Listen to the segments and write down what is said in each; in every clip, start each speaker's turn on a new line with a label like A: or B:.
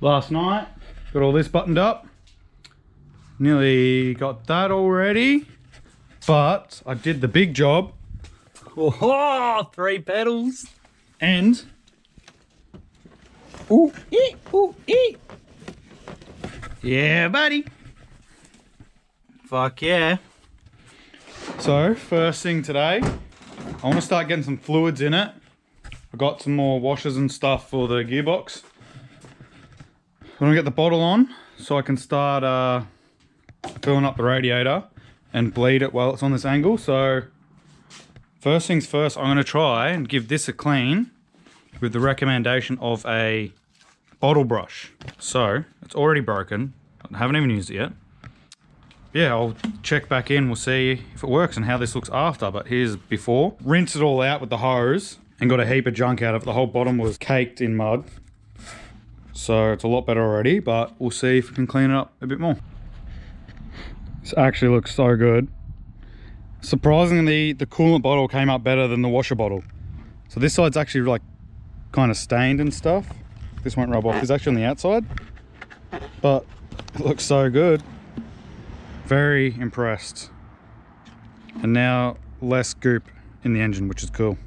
A: last night. Got all this buttoned up. Nearly got that already. But I did the big job. Oh, 3 pedals. And ooh, ee. Yeah, buddy. Fuck yeah. So, first thing today, I want to start getting some fluids in it. I got some more washers and stuff for the gearbox. I want to get the bottle on so I can start filling up the radiator and bleed it while it's on this angle. So, first things first, I'm going to try and give this a clean with the recommendation of a bottle brush. So, it's already broken. I haven't even used it yet. Yeah, I'll check back in. We'll see if it works and how this looks after. But here's before. Rinse it all out with the hose and got a heap of junk out of it. The whole bottom was caked in mud. So it's a lot better already, but we'll see if we can clean it up a bit more. This actually looks so good. Surprisingly, the coolant bottle came up better than the washer bottle. So this side's actually like kind of stained and stuff. This won't rub off. It's actually on the outside, but it looks so good. Very impressed. And now less goop in the engine, which is cool.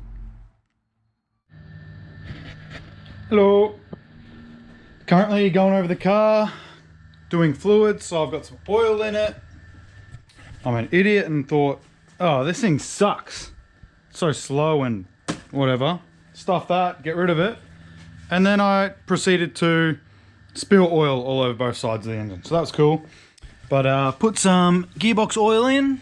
A: Hello. Currently going over the car, doing fluids, so I've got some oil in it. I'm an idiot and thought, oh, this thing sucks. It's so slow and whatever. Stuff that, get rid of it. And then I proceeded to spill oil all over both sides of the engine. So that was cool. But put some gearbox oil in.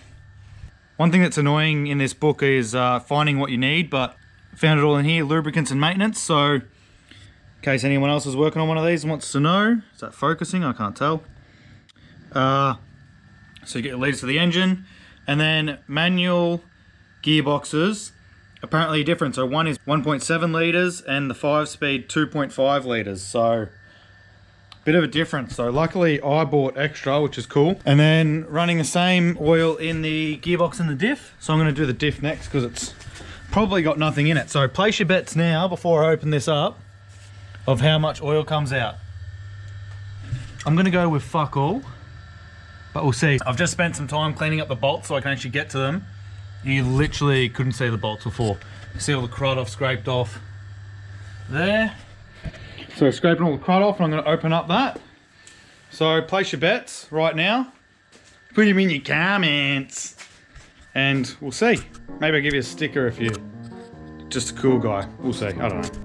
A: One thing that's annoying in this book is finding what you need, but I found it all in here, lubricants and maintenance. So in case anyone else is working on one of these and wants to know, is that focusing? I can't tell. So you get your liters for the engine, and then manual gearboxes, apparently different. So one is 1.7 liters and the 5-speed 2.5 liters. So bit of a difference. So luckily I bought extra, which is cool. And then running the same oil in the gearbox and the diff. So I'm going to do the diff next because it's probably got nothing in it. So place your bets now before I open this up of how much oil comes out. I'm going to go with fuck all, but we'll see. I've just spent some time cleaning up the bolts so I can actually get to them. You literally couldn't see the bolts before. You see all the crud I've scraped off there. So scraping all the crud off, and I'm going to open up that. So place your bets right now. Put them in your comments. And we'll see. Maybe I'll give you a sticker if you're just a cool guy. We'll see. I don't know.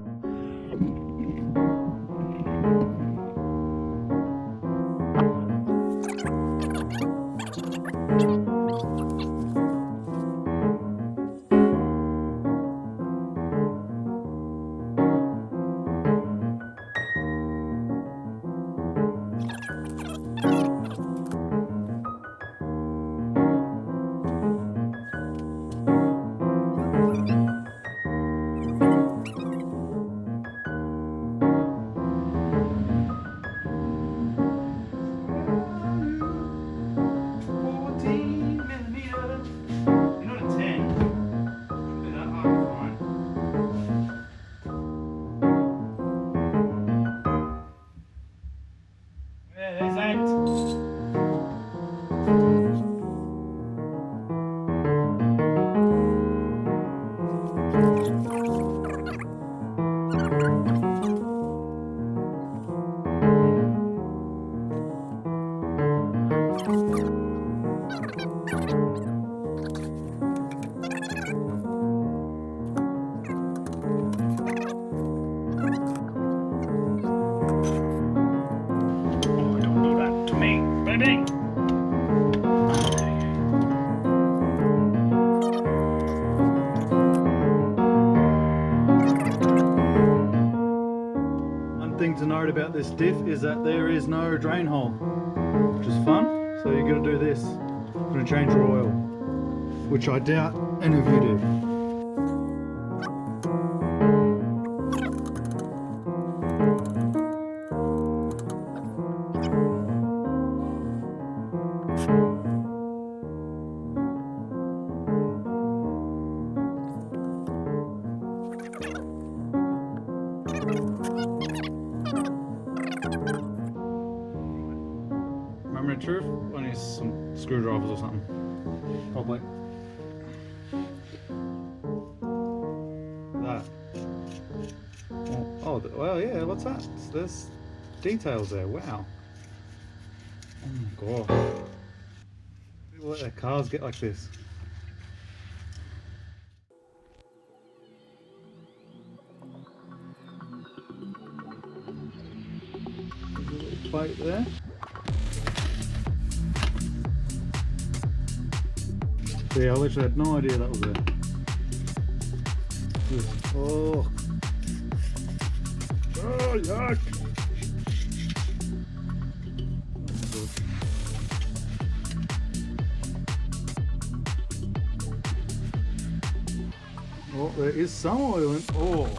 A: Thing to note about this diff is that there is no drain hole, which is fun. So you're going to do this, you're going to change your oil, which I doubt any of you do. truth? I need some screwdrivers or something. Probably. That. Oh, well, yeah, what's that? There's details there, wow. Oh my god. People let their cars get like this. There's a little plate there. Yeah, I literally had no idea that was there. Oh. Oh, yuck. Oh, there is some oil in. Oh.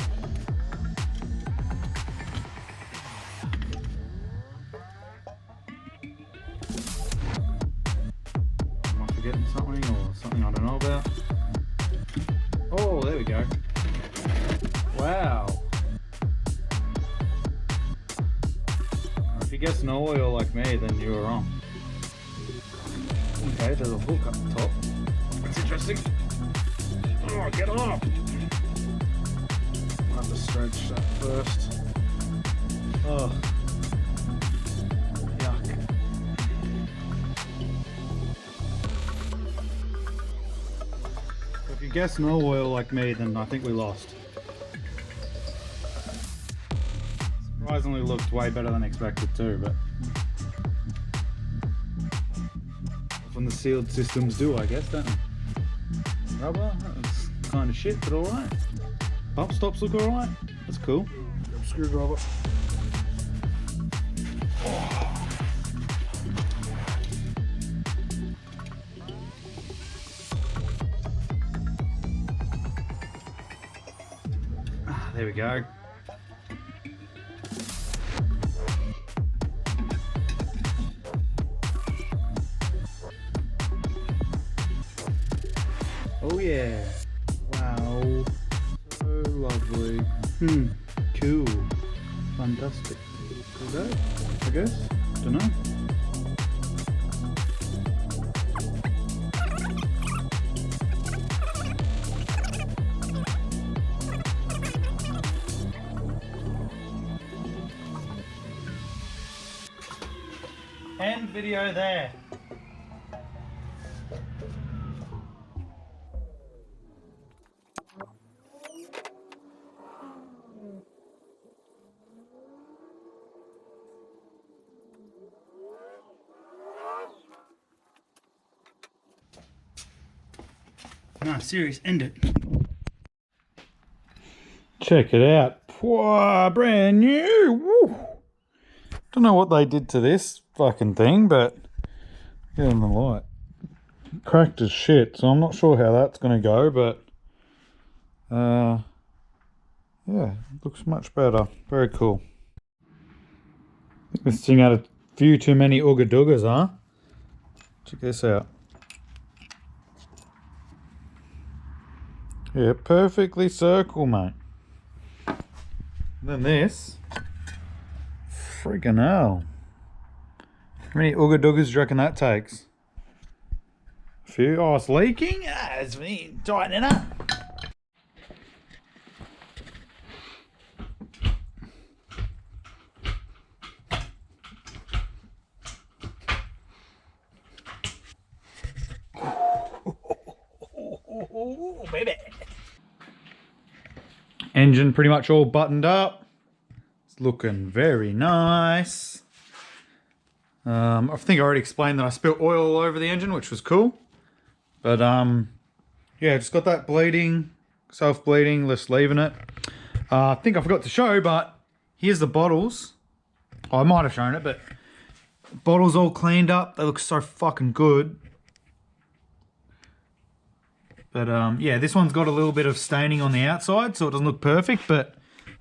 A: Am I forgetting something or something I don't know about? Oh, there we go. Wow. If you guessed no oil like me, then you were wrong. Okay, there's a hook up the top. That's interesting. Oh, get off! I'll have to stretch that first. Oh. Yuck. If you guessed no oil like me, then I think we lost. Surprisingly looked way better than expected too, but often the sealed systems do, I guess, don't they? Rubber, that's kind of shit, but alright. Bump stops look alright. That's cool. Screwdriver. Oh. Ah, there we go. Oh yeah. Wow. So lovely. Cool. Fantastic. Is that, I guess? Don't know. End video there. No, serious, end it. Check it out. Wow, brand new. Woo. Don't know what they did to this fucking thing, but get in the light. Cracked as shit, so I'm not sure how that's gonna go, but yeah, looks much better. Very cool. I think this thing had a few too many ooga doogas, huh? Check this out. Yeah, perfectly circle, mate. And then this. Freaking hell. How many ooga doogas do you reckon that takes? A few? Oh, it's leaking? Ah, it's me tightening up. Oh, baby. Engine pretty much all buttoned up. It's looking very nice. I think I already explained that I spilled oil all over the engine, which was cool. But yeah, just got that bleeding, self-bleeding, just leaving it. I think I forgot to show, but here's the bottles. Oh, I might have shown it, but bottles all cleaned up. They look so fucking good. But yeah, this one's got a little bit of staining on the outside, so it doesn't look perfect, but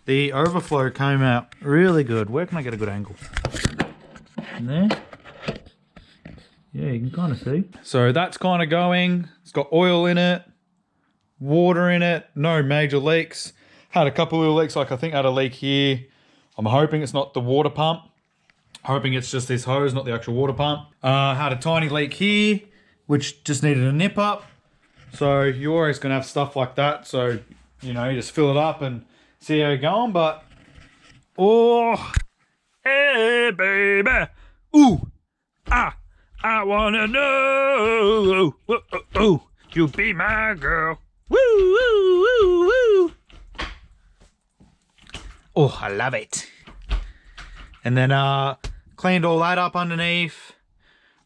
A: the Overflow came out really good. Where can I get a good angle? In there. Yeah, you can kind of see. So that's kind of going. It's got oil in it, water in it, no major leaks. Had a couple little leaks, like I think I had a leak here. I'm hoping it's not the water pump. Hoping it's just this hose, not the actual water pump. Had a tiny leak here, which just needed a nip up. So you're always gonna have stuff like that. So, you know, you just fill it up and see how you're going. But, oh, hey baby, ooh, I wanna know, you be my girl. Woo, woo, woo, woo. Oh, I love it. And then cleaned all that up underneath,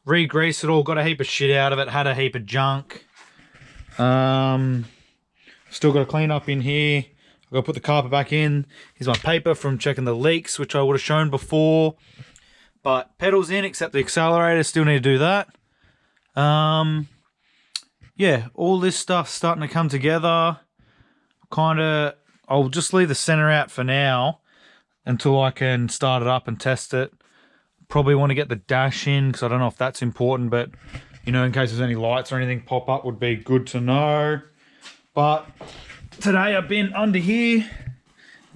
A: re-greased it all, got a heap of shit out of it, had a heap of junk. Still got to clean up in here. I've got to put the carpet back in. Here's my paper from checking the leaks, which I would have shown before. But pedals in, except the accelerator, still need to do that. Yeah, all this stuff's starting to come together. I'll just leave the center out for now until I can start it up and test it. Probably want to get the dash in because I don't know if that's important, but you know, in case there's any lights or anything pop up would be good to know. But today I've been under here,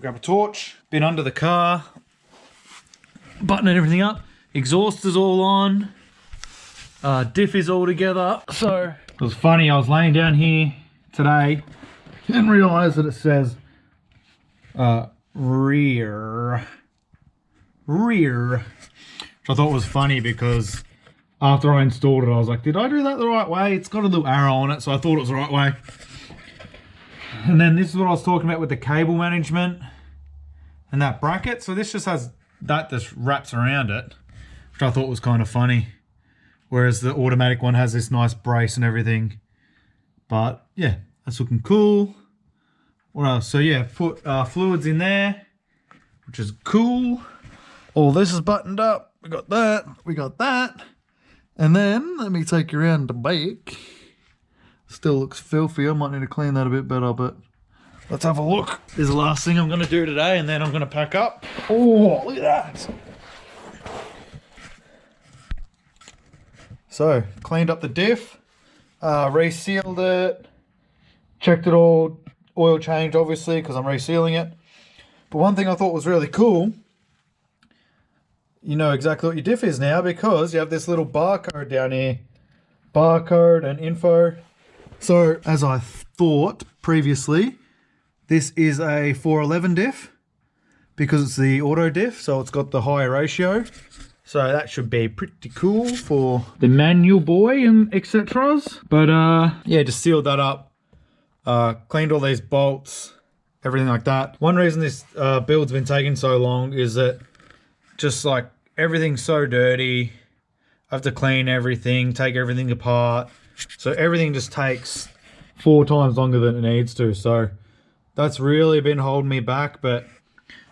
A: grab a torch, been under the car, buttoning everything up. Exhaust is all on, diff is all together. So it was funny, I was laying down here today, didn't realise that it says rear, which I thought was funny because after I installed it I was like, did I do that the right way? It's got a little arrow on it, so I thought it was the right way. And then this is what I was talking about with the cable management and that bracket. So this just has, that just wraps around it, which I thought was kind of funny. Whereas the automatic one has this nice brace and everything. But yeah, that's looking cool. What else? So yeah, put fluids in there, which is cool. All this is buttoned up. We got that. And then let me take you around the back. Still looks filthy. I might need to clean that a bit better, but let's have a look. This is the last thing I'm going to do today, and then I'm going to pack up. Oh, look at that. So, cleaned up the diff, resealed it, checked it all, oil changed obviously because I'm resealing it. But one thing I thought was really cool, you know exactly what your diff is now because you have this little barcode down here. Barcode and info. So, as I thought previously, this is a 411 diff because it's the auto diff, so it's got the higher ratio. So that should be pretty cool for the manual boy and etc. But yeah, just sealed that up, cleaned all these bolts, everything like that. One reason this build's been taking so long is that just like everything's so dirty. I have to clean everything, take everything apart. So everything just takes 4 times longer than it needs to. So that's really been holding me back. But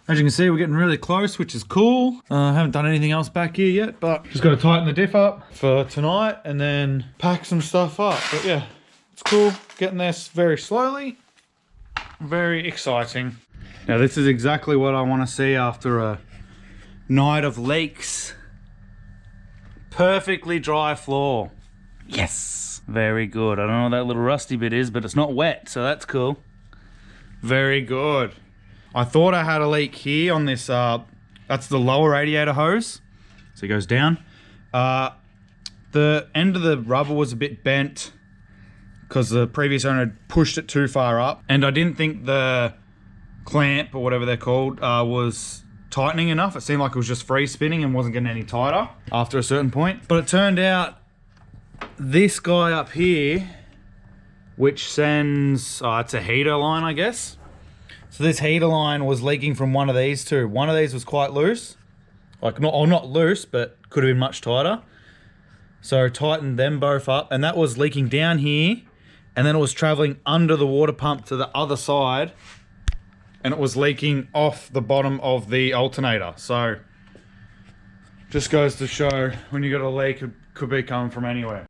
A: as you can see, we're getting really close, which is cool. I haven't done anything else back here yet, but just got to tighten the diff up for tonight and then pack some stuff up. But yeah, it's cool. Getting this very slowly. Very exciting. Now this is exactly what I want to see after a night of leaks. Perfectly dry floor. Yes. Very good. I don't know what that little rusty bit is, but it's not wet, so that's cool. Very good. I thought I had a leak here on this, that's the lower radiator hose. So it goes down. The end of the rubber was a bit bent because the previous owner had pushed it too far up. And I didn't think the clamp, or whatever they're called, was tightening enough. It seemed like it was just free spinning and wasn't getting any tighter after a certain point. But it turned out this guy up here, which sends, it's a heater line, I guess. So this heater line was leaking from one of these two. One of these was quite loose. Like, not loose, but could have been much tighter. So tightened them both up, and that was leaking down here, and then it was traveling under the water pump to the other side, and it was leaking off the bottom of the alternator. So just goes to show when you got a leak, it could be coming from anywhere.